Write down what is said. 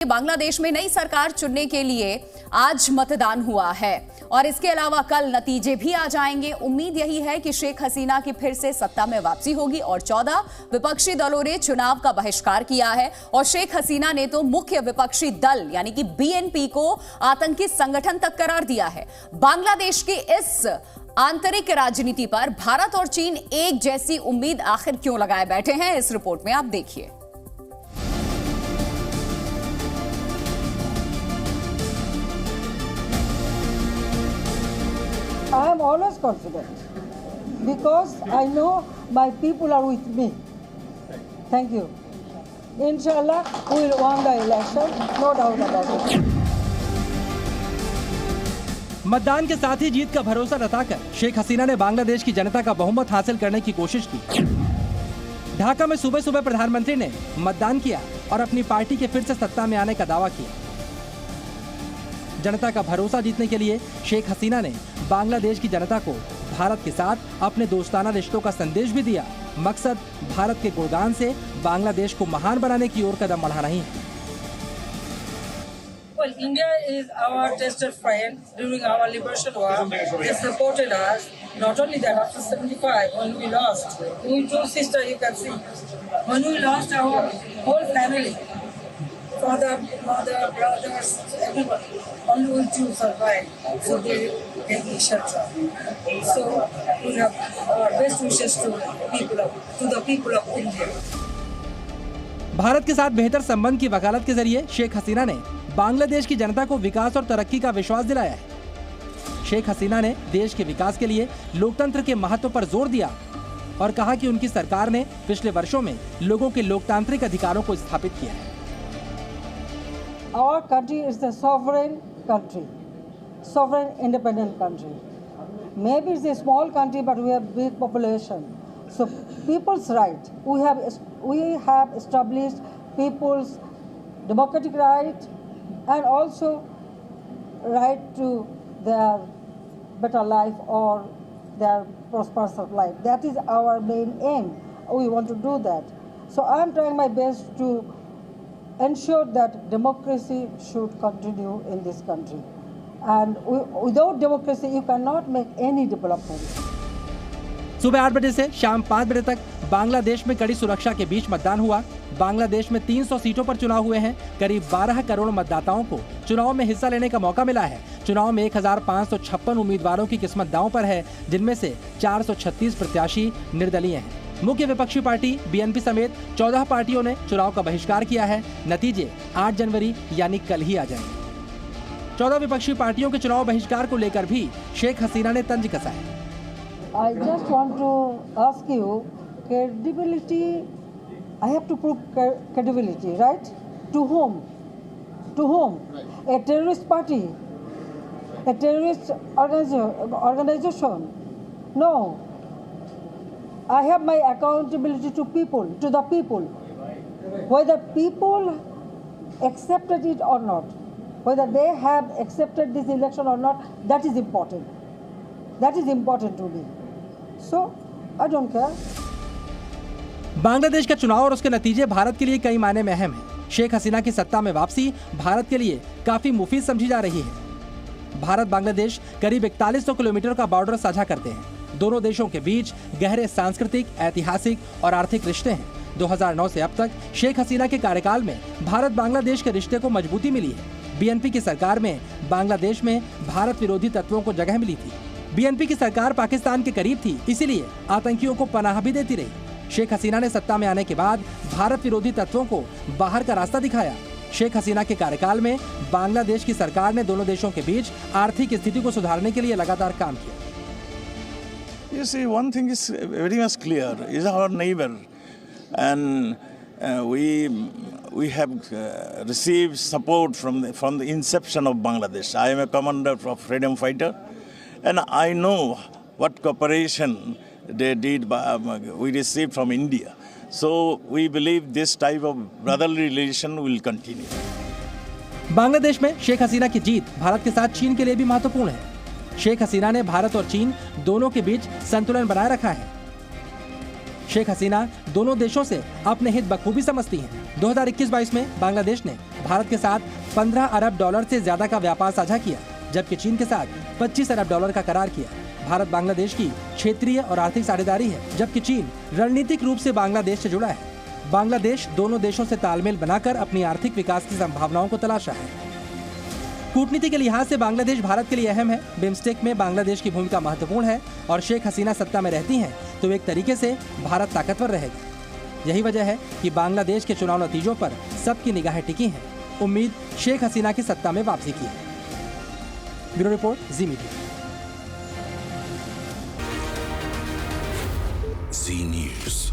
बांग्लादेश में नई सरकार चुनने के लिए आज मतदान हुआ है और इसके अलावा कल नतीजे भी आ जाएंगे। उम्मीद यही है कि शेख हसीना की फिर से सत्ता में वापसी होगी और 14 विपक्षी दलों ने चुनाव का बहिष्कार किया है और शेख हसीना ने तो मुख्य विपक्षी दल यानी कि बीएनपी को आतंकी संगठन तक करार दिया है। बांग्लादेश की इस आंतरिक राजनीति पर भारत और चीन एक जैसी उम्मीद आखिर क्यों लगाए बैठे हैं, इस रिपोर्ट में आप देखिए। I am always confident because I know my people are with me. Thank you. Inshallah, we will win the election, no doubt about it. मतदान के साथ ही जीत का भरोसा जताकर शेख हसीना ने बांग्लादेश की जनता का बहुमत हासिल करने की कोशिश की। ढाका में सुबह सुबह प्रधानमंत्री ने मतदान किया और अपनी पार्टी के फिर से सत्ता में आने का दावा किया। जनता का भरोसा जीतने के लिए शेख हसीना ने बांग्लादेश की जनता को भारत के साथ अपने दोस्ताना रिश्तों का संदेश भी दिया। मकसद भारत के गुणगान से बांग्लादेश को महान बनाने की ओर कदम बढ़ाना ही है। Well, India is our tested friend during our liberation war. They supported us. Not only that, after 75, when we lost, we two sisters, you can see, when we lost our whole family, father, mother, brothers, everyone, only we two survived. So they gave me shelter. So we have our best wishes to the people of India. Bharat के साथ बेहतर संबंध की वकालत के जरिए शेख हसीना ने बांग्लादेश की जनता को विकास और तरक्की का विश्वास दिलाया है। शेख हसीना ने देश के विकास के लिए लोकतंत्र के महत्व पर जोर दिया और कहा कि उनकी सरकार ने पिछले वर्षों में लोगों के लोकतांत्रिक अधिकारों को स्थापित किया है। Our country is the sovereign country, sovereign independent country. Maybe it's a small country, but we have big population. So people's right, we have established people's democratic right and also right to their better life or their prosperous life. That is our main aim. We want to do that. So I am trying my best to ensure that democracy should continue in this country. And without democracy, you cannot make any development. सुबह 8 बजे से शाम 5 बजे तक बांग्लादेश में कड़ी सुरक्षा के बीच मतदान हुआ। बांग्लादेश में 300 सीटों पर चुनाव हुए हैं। करीब 12 करोड़ मतदाताओं को चुनाव में हिस्सा लेने का मौका मिला है। चुनाव में 1556 उम्मीदवारों की किस्मत दांव पर है, जिनमें से 436 प्रत्याशी निर्दलीय हैं। मुख्य विपक्षी पार्टी बीएनपी समेत 14 पार्टियों ने चुनाव का बहिष्कार किया है। नतीजे 8 जनवरी यानी कल ही आ जाएंगे। 14 विपक्षी पार्टियों के चुनाव बहिष्कार को लेकर भी शेख हसीना ने तंज कसा है। I just want to ask you, credibility, I have to prove credibility, right? To whom? To whom? A terrorist party? A terrorist organization? No. I have my accountability to people, to the people. Whether people accepted it or not, whether they have accepted this election or not, that is important. That is important to me. So, I don't care. Bangladesh का चुनाव और उसके नतीजे भारत के लिए कई मायने में अहम है। शेख हसीना की सत्ता में वापसी भारत के लिए काफी मुफीद समझी जा रही है। भारत बांग्लादेश करीब 4100 किलोमीटर का बॉर्डर साझा करते हैं। दोनों देशों के बीच गहरे सांस्कृतिक, ऐतिहासिक और आर्थिक रिश्ते हैं। 2009 से अब तक शेख हसीना के कार्यकाल में भारत बांग्लादेश के रिश्ते को मजबूती मिली है। बीएनपी की सरकार में बांग्लादेश में भारत विरोधी तत्वों को जगह मिली थी। बीएनपी की सरकार पाकिस्तान के करीब थी, इसीलिए आतंकियों को पनाह भी देती रही। शेख हसीना ने सत्ता में आने के बाद भारत विरोधी तत्वों को बाहर का रास्ता दिखाया। शेख हसीना के कार्यकाल में बांग्लादेश की सरकार ने दोनों देशों के बीच आर्थिक स्थिति को सुधारने के लिए लगातार काम किया। You see, one thing is very much clear: is our neighbor, and we have received support from the inception of Bangladesh. I am a commander of freedom fighter. And I know what cooperation they did, we received from India. So we believe this type of brotherly relation will continue. Bangladesh में शेख हसीना की जीत भारत के साथ चीन के लिए भी महत्वपूर्ण है। शेख हसीना ने भारत और चीन दोनों के बीच संतुलन बनाए रखा है। शेख हसीना दोनों देशों से अपने हित बखूबी समझती हैं। 2021-22 में बांग्लादेश ने भारत के साथ 15 अरब डॉलर से ज्यादा का व्यापार साझा किया, जबकि चीन के साथ 25 अरब डॉलर का करार किया। भारत बांग्लादेश की क्षेत्रीय और आर्थिक साझेदारी है, जबकि चीन रणनीतिक रूप से बांग्लादेश से जुड़ा है। बांग्लादेश दोनों देशों से तालमेल बनाकर अपनी आर्थिक विकास की संभावनाओं को तलाशा है। कूटनीति के लिहाज से बांग्लादेश भारत के लिए अहम है। बिम्स्टेक में बांग्लादेश की भूमिका महत्वपूर्ण है और शेख हसीना सत्ता में रहती हैं तो एक तरीके से भारत ताकतवर रहेगा। यही वजह है कि बांग्लादेश के चुनाव नतीजों पर सबकी निगाहें टिकी हैं। उम्मीद शेख हसीना की सत्ता में वापसी की है। ब्यूरो रिपोर्ट, जी मीडिया। जी न्यूज़।